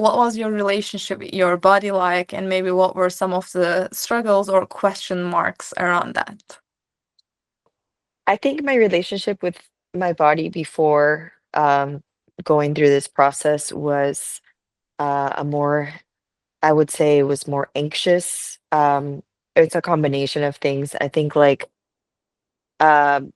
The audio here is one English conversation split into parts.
what was your relationship with your body like, and maybe what were some of the struggles or question marks around that? I think my relationship with my body before going through this process was a more, I would say it was more anxious. It's a combination of things. I think like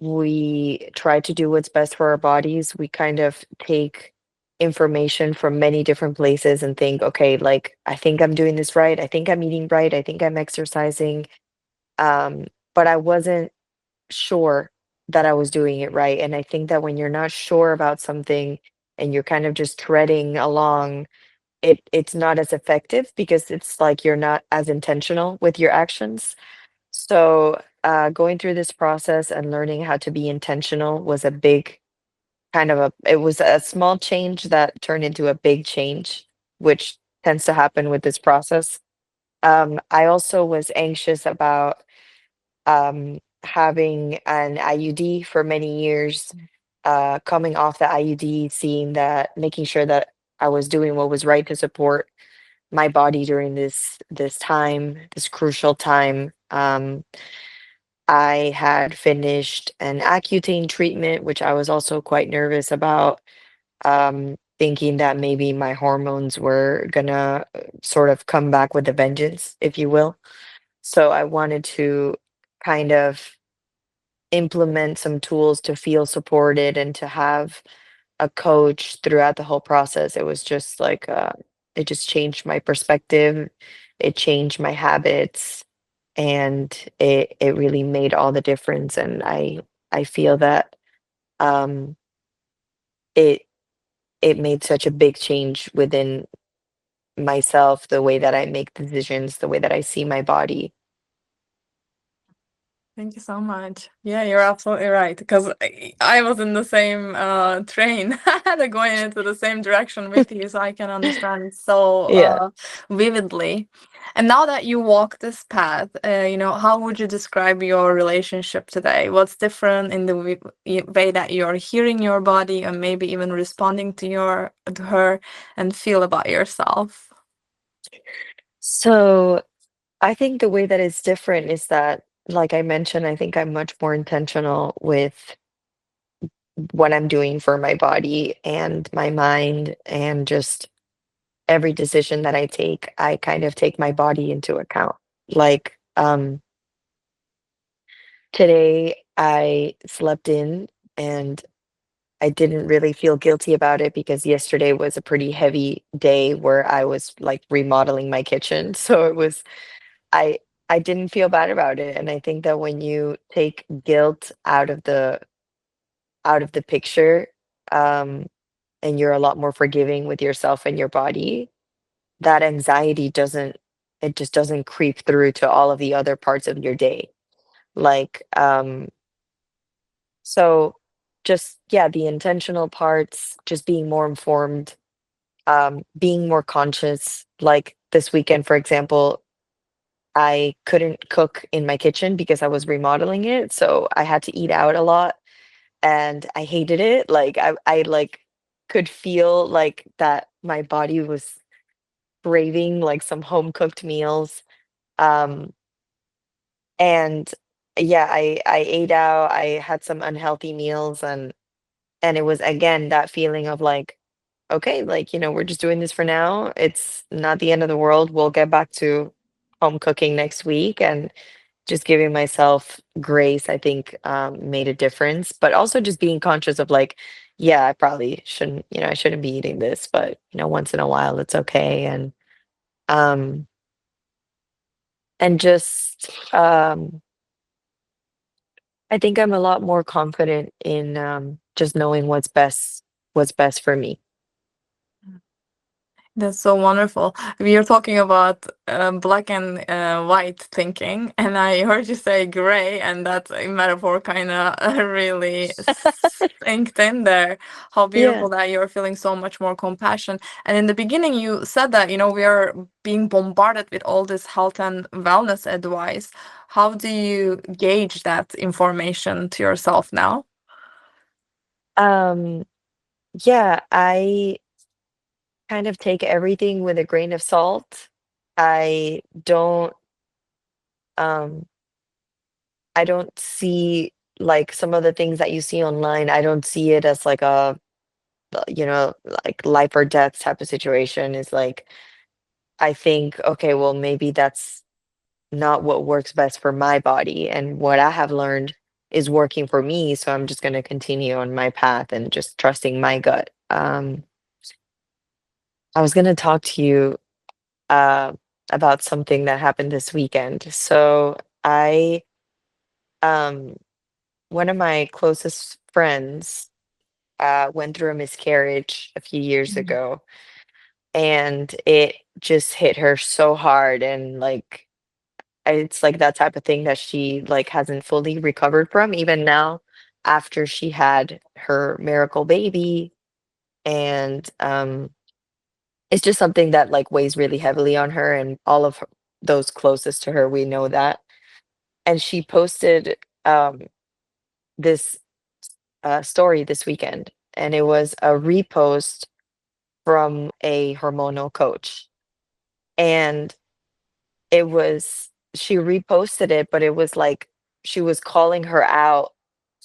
we try to do what's best for our bodies. We kind of take information from many different places and think, okay, like I think I'm doing this right. I think I'm eating right. I think I'm exercising. Um, but I wasn't sure that I was doing it right. And I think that when you're not sure about something and you're kind of just treading along, it's not as effective because it's like you're not as intentional with your actions. So going through this process and learning how to be intentional was a big kind of it was a small change that turned into a big change, which tends to happen with this process. I also was anxious about having an IUD for many years, coming off the IUD, seeing that, making sure that I was doing what was right to support my body during this time, this crucial time. I had finished an Accutane treatment, which I was also quite nervous about, thinking that maybe my hormones were gonna sort of come back with a vengeance, if you will. So I wanted to kind of implement some tools to feel supported and to have a coach throughout the whole process. It was just like, it just changed my perspective. It changed my habits, and it really made all the difference. And I feel that um, it it made such a big change within myself, the way that I make decisions, the way that I see my body. Thank you so much. Yeah, you're absolutely right. Because I was in the same train, they're going into the same direction with you, so I can understand so Yeah. vividly. And now that you walk this path, how would you describe your relationship today? What's different in the way that you're hearing your body, and maybe even responding to her, and feel about yourself? So I think the way that it's different is that, like I mentioned, I think I'm much more intentional with what I'm doing for my body and my mind, and just every decision that I take, I kind of take my body into account. Like, today I slept in and I didn't really feel guilty about it because yesterday was a pretty heavy day where I was like remodeling my kitchen. So it was, I I didn't feel bad about it. And I think that when you take guilt out of the picture, um, and you're a lot more forgiving with yourself and your body, that anxiety doesn't, it just doesn't creep through to all of the other parts of your day. Like, so just, yeah, the intentional parts, just being more informed, being more conscious. Like this weekend, for example, I couldn't cook in my kitchen because I was remodeling it, so I had to eat out a lot, and I hated it. Like I like could feel like that my body was craving like some home cooked meals. Um, and yeah, I ate out. I had some unhealthy meals, and it was again that feeling of like, okay, like, we're just doing this for now. It's not the end of the world. We'll get back to home cooking next week. And just giving myself grace, I think, made a difference. But also just being conscious of like, yeah, I probably shouldn't, I shouldn't be eating this, but once in a while it's okay. Um, and just, I think I'm a lot more confident in just knowing what's best for me. That's so wonderful. We are talking about black and white thinking, and I heard you say gray, and that metaphor kind of really synced in there. How Yeah. beautiful that you're feeling so much more compassion. And in the beginning, you said that, we are being bombarded with all this health and wellness advice. How do you gauge that information to yourself now? Um, yeah, kind of take everything with a grain of salt. I don't um I don't see like some of the things that you see online, I don't see it as like a you know, like life or death type of situation. Is like I think, okay, well maybe that's not what works best for my body, and what I have learned is working for me, so I'm just going to continue on my path and just trusting my gut. I was going to talk to you uh, about something that happened this weekend. So I um, one of my closest friends went through a miscarriage a few years Mm. ago, and it just hit her so hard, and like it's like that type of thing that she like hasn't fully recovered from even now after she had her miracle baby. And it's just something that like weighs really heavily on her, and all of those closest to her, we know that. And she posted um this story this weekend, and it was a repost from a hormonal coach. And it was she reposted it, but it was like she was calling her out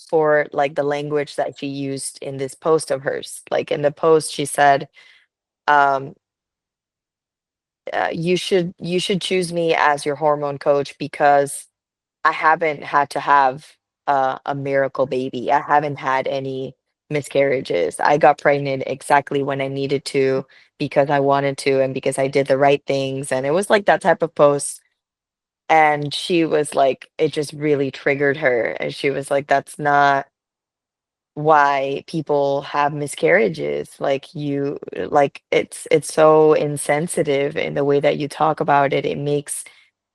for, like, the language that she used in this post of hers. Like, in the post, she said, um, "You should choose me as your hormone coach because I haven't had to have a miracle baby. I haven't had any miscarriages. I got pregnant exactly when I needed to because I wanted to and because I did the right things." And it was like that type of post. And she was like, it just really triggered her, and she was like, "That's not why people have miscarriages. Like, like, it's so insensitive in the way that you talk about it. It makes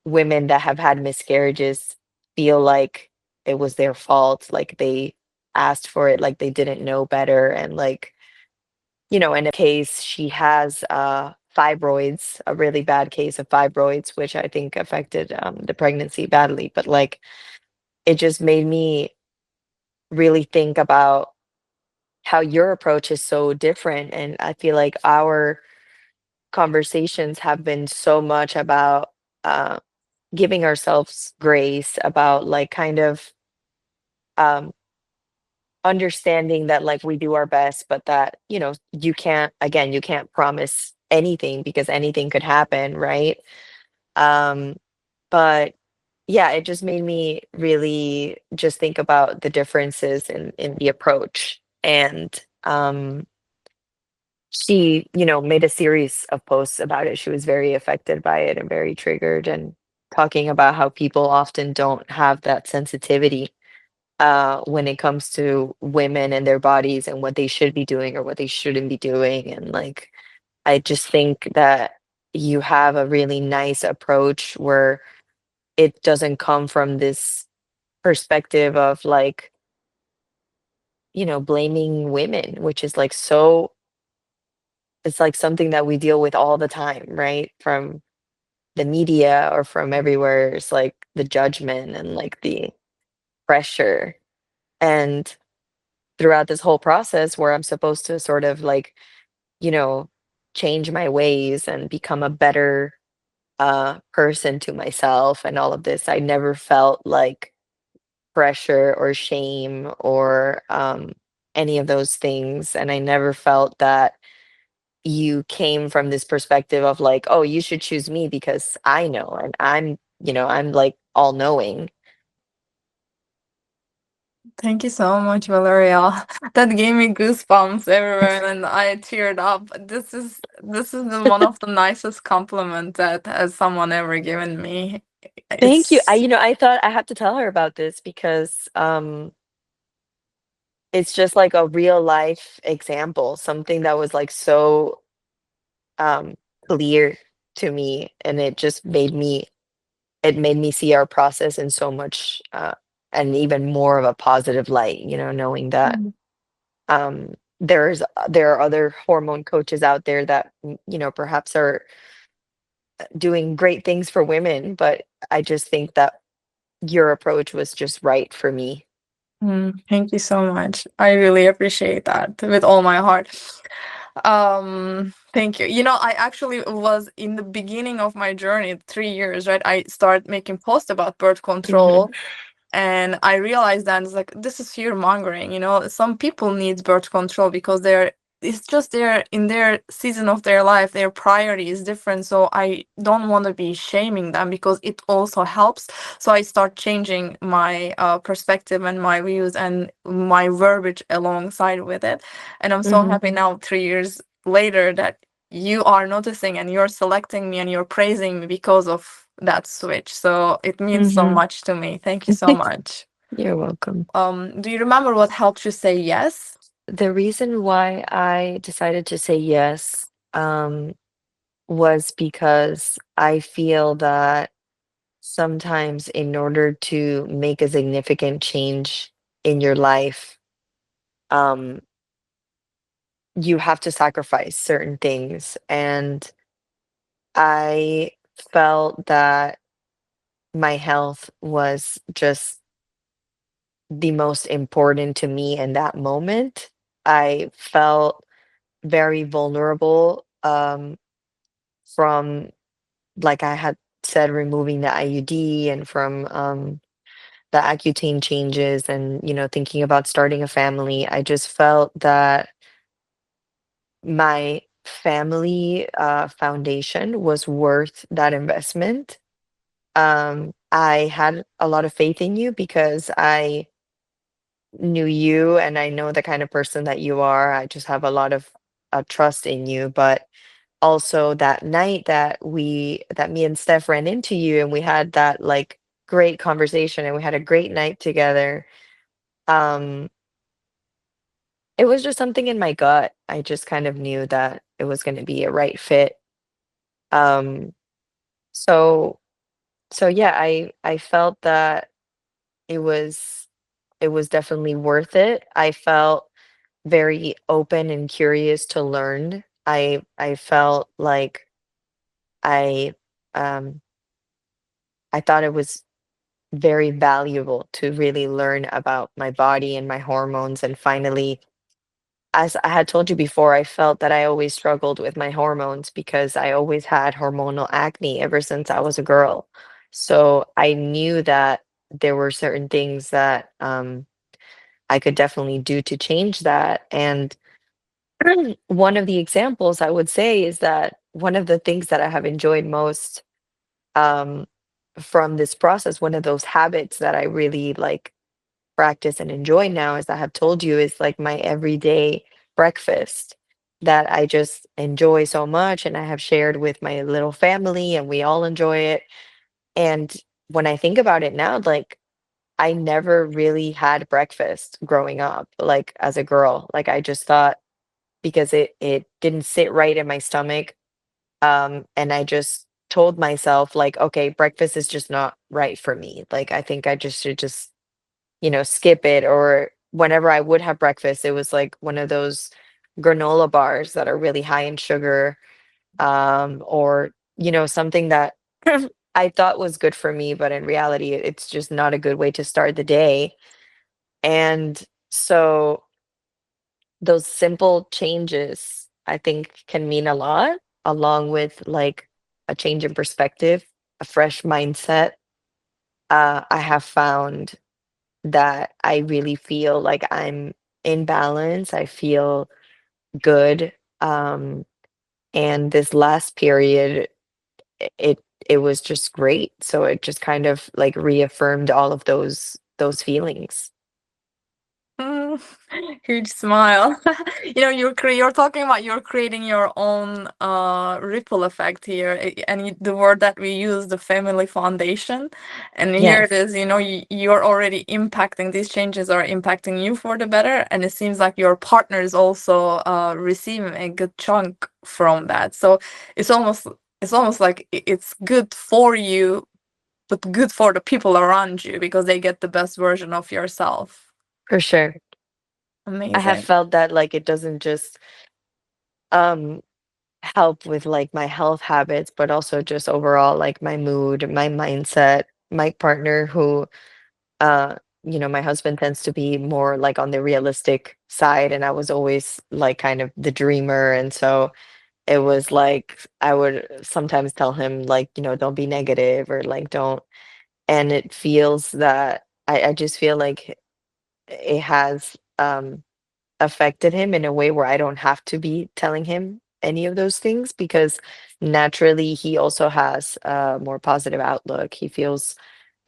women that have had miscarriages feel like it was their fault, like they asked for it, like they didn't know better." And like, in a case, she has fibroids, a really bad case of fibroids, which I think affected the pregnancy badly. But like, it just made me really think about how your approach is so different. And I feel like our conversations have been so much about uh, giving ourselves grace, about like kind of um, understanding that like we do our best, but that, you can't promise anything because anything could happen, right? Um, but yeah, it just made me really just think about the differences in the approach. And she, made a series of posts about it. She was very affected by it and very triggered, and talking about how people often don't have that sensitivity when it comes to women and their bodies and what they should be doing or what they shouldn't be doing. And like, I just think that you have a really nice approach where it doesn't come from this perspective of like, blaming women, which is like so, it's like something that we deal with all the time, right? From the media or from everywhere. It's like the judgment and like the pressure. And throughout this whole process where I'm supposed to sort of like, you know, change my ways and become a better person to myself and all of this, I never felt like pressure or shame or any of those things. And I never felt that you came from this perspective of like, oh, you should choose me because I know and I'm like all knowing. Thank you so much, Valeria. That gave me goosebumps everywhere, and I teared up. This is one of the nicest compliments that has someone ever given me. Thank you. It's I thought I had to tell her about this because it's just like a real life example, something that was like so um clear to me, and it made me see our process in so much and even more of a positive light, knowing that Mm. there are other hormone coaches out there that perhaps are doing great things for women, but I just think that your approach was just right for me. Thank you so much. I really appreciate that with all my heart. Um, Thank you. You know, I actually was in the beginning of my journey, 3 years, right? I started making posts about birth Mhm, control, and I realized that it's like this is fear mongering. You know, some people need birth control because they're it's just they're in their season of their life, their priority is different. So I don't want to be shaming them because it also helps. So I start changing my perspective and my views and my verbiage alongside with it. And I'm so mhm, happy now, 3 years later, that you are noticing and you're selecting me and you're praising me because of that switch. So it means so mhm. much to me. Thank you so much. You're welcome. Do you remember what helped you say yes? The reason why I decided to say yes, was because I feel that sometimes in order to make a significant change in your life, um, you have to sacrifice certain things. And I felt that my health was just the most important to me in that moment. I felt very vulnerable, from, like I had said, removing the IUD and from the Accutane changes and, thinking about starting a family. I just felt that my family foundation was worth that investment. I had a lot of faith in you because I knew you and I know the kind of person that you are. I just have a lot of trust in you. But also that night that me and Steph ran into you and we had that like great conversation and we had a great night together. Um, it was just something in my gut. I just kind of knew that it was going to be a right fit. Um, so so yeah, I felt that it was it was definitely worth it. I felt very open and curious to learn. I felt like I um I thought it was very valuable to really learn about my body and my hormones. And finally, as I had told you before, I felt that I always struggled with my hormones because I always had hormonal acne ever since I was a girl. So I knew that there were certain things that I could definitely do to change that. And one of the examples I would say is that one of the things that I have enjoyed most, um, from this process, one of those habits that I really like practice and enjoy now, as I have told you, is like my everyday breakfast that I just enjoy so much. And I have shared with my little family, and we all enjoy it. And when I think about it now, like I never really had breakfast growing up, like as a girl. Like I just thought because it didn't sit right in my stomach. And I just told myself, like, okay, breakfast is just not right for me. Like I think I just should just skip it. Or whenever I would have breakfast, it was like one of those granola bars that are really high in sugar, or, something that I thought was good for me, but in reality, it's just not a good way to start the day. And so those simple changes, I think, can mean a lot, along with like a change in perspective, a fresh mindset. I have found that I really feel like I'm in balance. I feel good. Um, and this last period, it it was just great. So it just kind of like reaffirmed all of those feelings. Mm, huge smile. You know, you're talking about you're creating your own ripple effect here, and the word that we use, the family foundation. And here it Yes, is. You know, you're already impacting. These changes are impacting you for the better, and it seems like your partner is also receiving a good chunk from that. So it's almost it's almost like it's good for you, but good for the people around you because they get the best version of yourself. for sure. I have Amazing. felt that like it doesn't just um help with like my health habits, but also just overall like my mood, my mindset. My partner who uh my husband tends to be more like on the realistic side, and I was always like kind of the dreamer. And so it was like I would sometimes tell him like, don't be negative or like don't, and it feels that I just feel like it has affected him in a way where I don't have to be telling him any of those things because naturally he also has a more positive outlook. He feels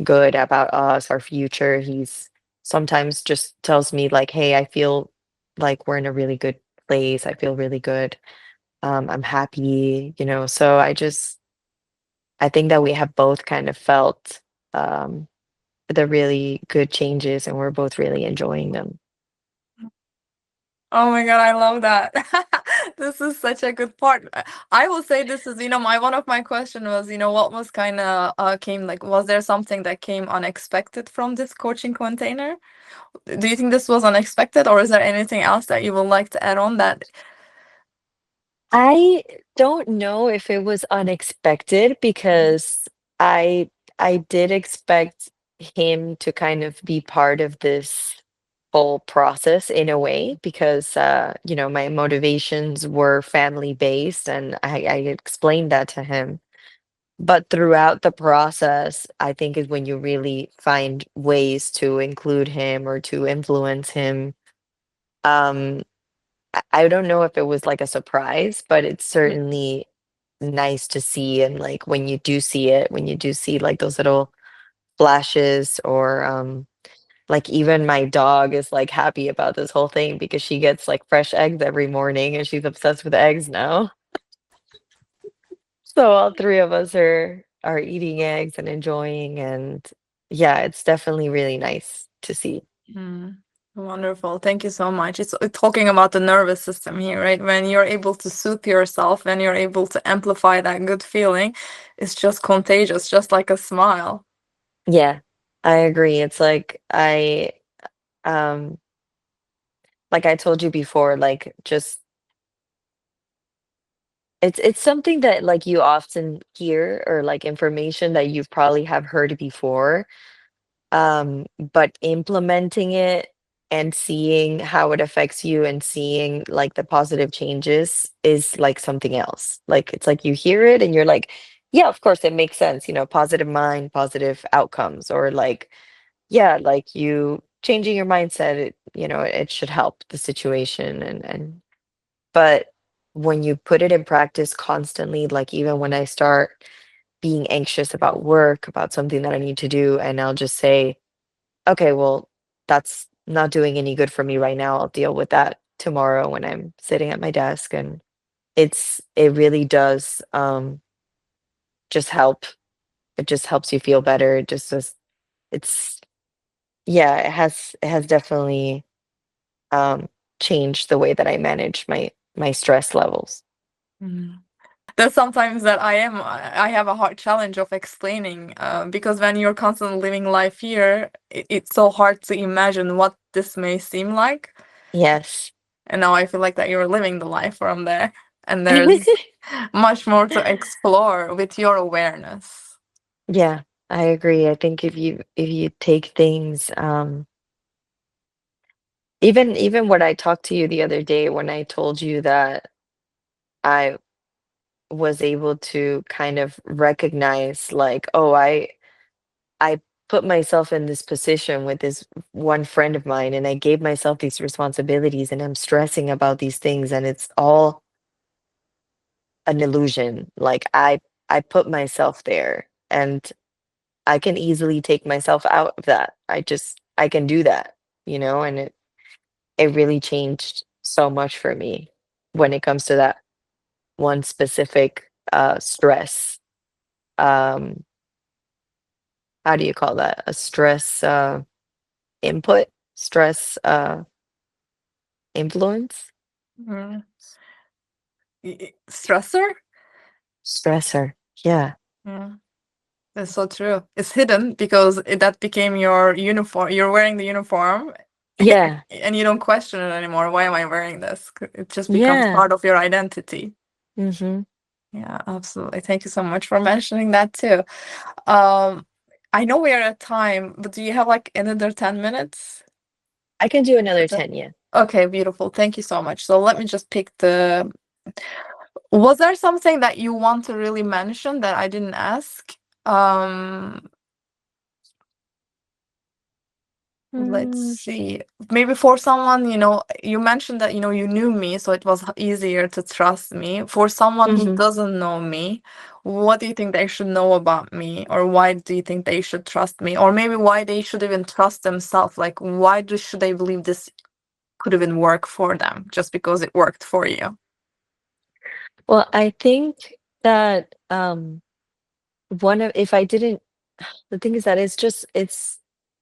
good about us, our future. He's sometimes just tells me like, "Hey, I feel like we're in a really good place. I feel really good. I'm happy," So I think that we have both kind of felt um, the really good changes, and we're both really enjoying them. Oh my God, I love that. This is such a good part. I will say this is, my one of my question was, what was kind of came like, was there something that came unexpected from this coaching container? Do you think this was unexpected, or is there anything else that you would like to add on that? I don't know if it was unexpected because I I did expect him to kind of be part of this whole process in a way because my motivations were family based and I explained that to him. But throughout the process, I think is when you really find ways to include him or to influence him. Um, I don't know if it was like a surprise, but it's certainly nice to see. And like when you do see it, when you do see like those little flashes, or like even my dog is like happy about this whole thing because she gets like fresh eggs every morning and she's obsessed with eggs now. So all three of us are eating eggs and enjoying, and yeah, it's definitely really nice to see. Mm, wonderful. Thank you so much. It's talking about the nervous system here, right? When you're able to soothe yourself, when you're able to amplify that good feeling, it's just contagious, just like a smile. Yeah, I agree. It's um like I told you before, like just it's something that like you often hear, or like information that you probably have heard before. But implementing it and seeing how it affects you and seeing like the positive changes is like something else. Like it's like you hear it and you're like, yeah, of course it makes sense, positive mind, positive outcomes, or like, yeah, like you changing your mindset, it should help the situation, and but when you put it in practice constantly, like even when I start being anxious about work, about something that I need to do, and I'll just say, okay, well, that's not doing any good for me right now. I'll deal with that tomorrow when I'm sitting at my desk. And it really does just help. It just helps you feel better. It just it's yeah, it has definitely um changed the way that I manage my stress levels. Mm. There's sometimes that I have a hard challenge of explaining because when you're constantly living life here, it's so hard to imagine what this may seem like. Yes. And now I feel like that you're living the life from there, and there's much more to explore with your awareness. Yeah, I agree. I think if you take things even what I talked to you the other day when I told you that I was able to kind of recognize like, oh, I put myself in this position with this one friend of mine and I gave myself these responsibilities and I'm stressing about these things and it's all an illusion. Like I put myself there and I can easily take myself out of that. I can do that, and it really changed so much for me when it comes to that one specific stress. Um how do you call that? A stress input, stress influence, Mhm. Stressor? stressor. Yeah. Yeah, that's so true. It's hidden because that became your uniform. You're wearing the uniform, Yeah. and you don't question it anymore. Why am I wearing this? It just becomes Yeah. part of your identity. Mm-hmm. Yeah, absolutely. Thank you so much for mentioning that too. Um, I know we are at time, but do you have like another 10 minutes? I can do another Okay. 10, yeah. Okay, beautiful. Thank you so much. So let me just pick the Was there something that you want to really mention that I didn't ask? Um, let's Mm, see. Maybe for someone, you mentioned that, you knew me, so it was easier to trust me. For someone who mhm. doesn't know me, what do you think they should know about me? Or why do you think they should trust me? Or maybe why they should even trust themselves? Like, should they believe this could even work for them just because it worked for you? Well, I think that, one of if I didn't the thing is that it's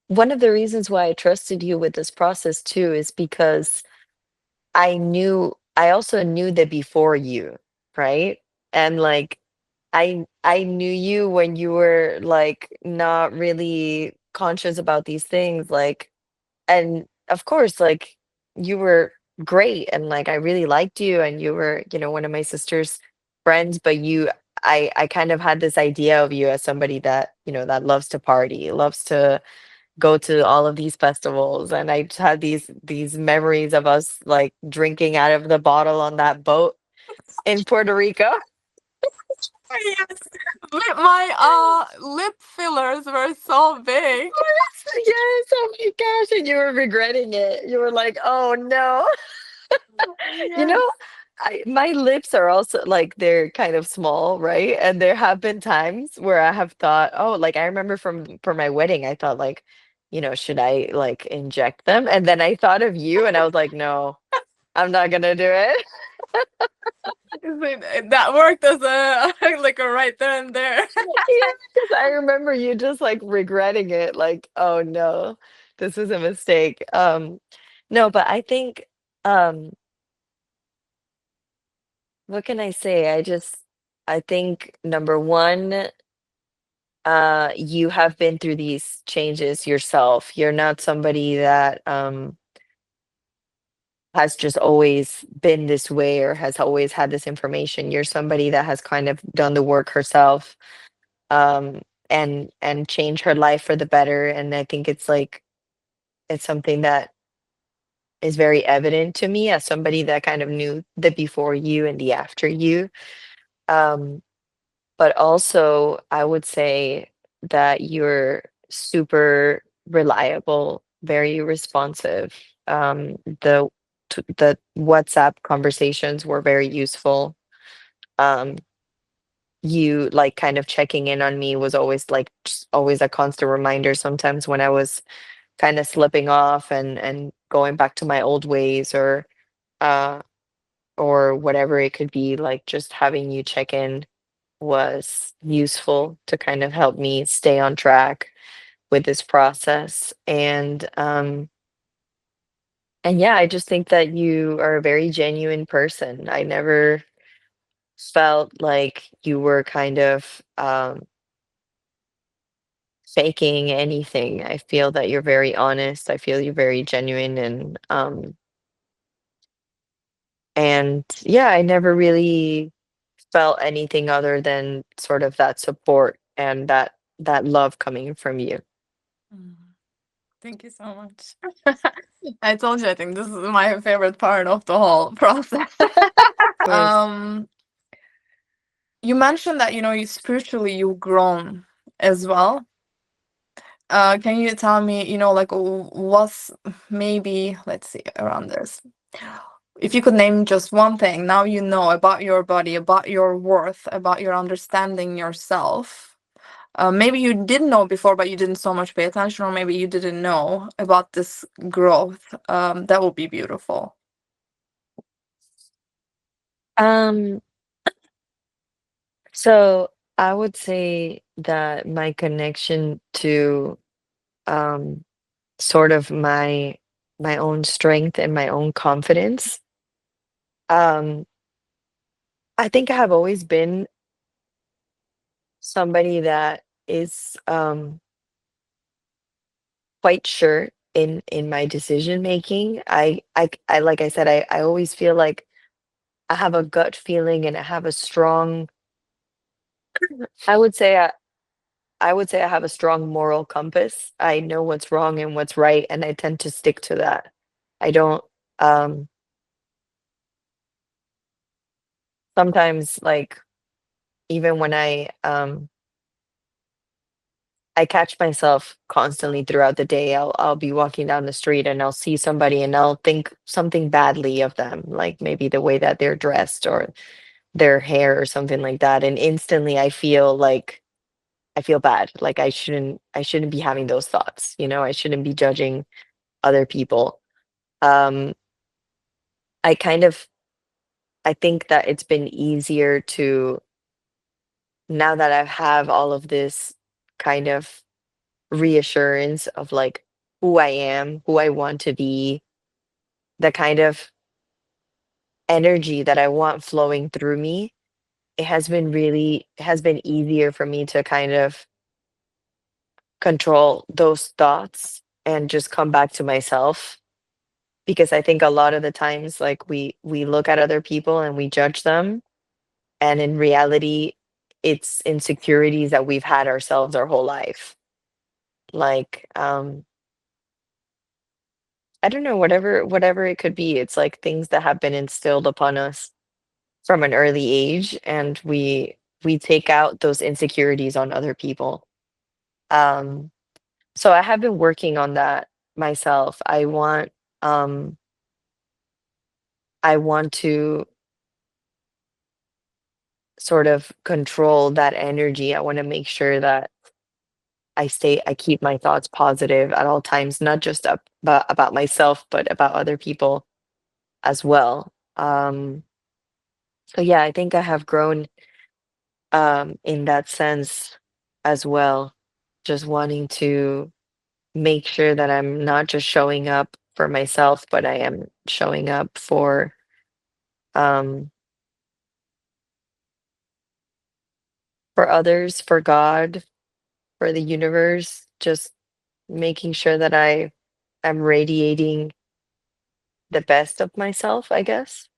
one of the reasons why I trusted you with this process too is because I also knew that before you, right? And, like, I knew you when you were, like, not really conscious about these things, like, and of course, like, you were great and, like, I really liked you and you were, one of my sister's friends, but I kind of had this idea of you as somebody that, that loves to party, loves to go to all of these festivals, and I just had these memories of us, like, drinking out of the bottle on that boat in Puerto Rico. Yes. My lip fillers were so big. Yes, oh my gosh, and you were regretting it. You were like, "Oh, no." You Yes. know, my lips are also like they're kind of small, right? And there have been times where I have thought, oh, like I remember for my wedding, I thought like, should I like inject them? And then I thought of you and I was like, no, I'm not gonna do it. That worked as a like a right there and there. Yeah, because I remember you just like regretting it, like, oh no, this was a mistake. No, but I think um what can I say? I think number one, you have been through these changes yourself. You're not somebody that has just always been this way or has always had this information. You're somebody that has kind of done the work herself, um, and changed her life for the better. And I think it's like it's something that is very evident to me as somebody that kind of knew the before you and the after you. Um, But also, I would say that you're super reliable, very responsive. The WhatsApp conversations were very useful. Um, you like kind of checking in on me was always like just always a constant reminder sometimes when I was kind of slipping off and going back to my old ways uh or whatever it could be, like just having you check in was useful to kind of help me stay on track with this process. And yeah, I just think that you are a very genuine person. I never felt like you were kind of faking anything. I feel that you're very honest. I feel you're very genuine and yeah, I never really felt anything other than sort of that support and that love coming from you. Mm, thank you so much. I told you, I think this is my favorite part of the whole process. Of course. um, you mentioned that you spiritually you've grown as well. Can you tell me, like what's maybe let's see around this. If you could name just one thing now you know about your body, about your worth, about your understanding yourself. Maybe you did know before, but you didn't so much pay attention, or maybe you didn't know about this growth. That would be beautiful. Um, so I would say that my connection to um sort of my own strength and my own confidence. Um, I think I have always been somebody that is quite sure in my decision making. I like I said, I always feel like I have a gut feeling and I have a strong I would say I would say I have a strong moral compass. I know what's wrong and what's right, and I tend to stick to that. I don't um sometimes, like, even when I catch myself constantly throughout the day. I'll be walking down the street and I'll see somebody and I'll think something badly of them, like maybe the way that they're dressed or their hair or something like that. And instantly I feel like I feel bad. Like I shouldn't be having those thoughts, you know, I shouldn't be judging other people. Um I kind of I think that it's been easier to, now that I have all of this kind of reassurance of like who I am, who I want to be, the kind of energy that I want flowing through me, it has been easier for me to kind of control those thoughts and just come back to myself. Because I think a lot of the times, like, we look at other people and we judge them, and in reality it's insecurities that we've had ourselves our whole life. Like, I don't know, whatever it could be. It's like things that have been instilled upon us from an early age, and we take out those insecurities on other people. Um, so I have been working on that myself. Um I want to sort of control that energy. I want to make sure that I keep my thoughts positive at all times, not just about myself, but about other people as well. So yeah, I think I have grown in that sense as well. Just wanting to make sure that I'm not just showing up for myself, but I am showing up um for others, for God, for the universe, just making sure that I am radiating the best of myself, I guess.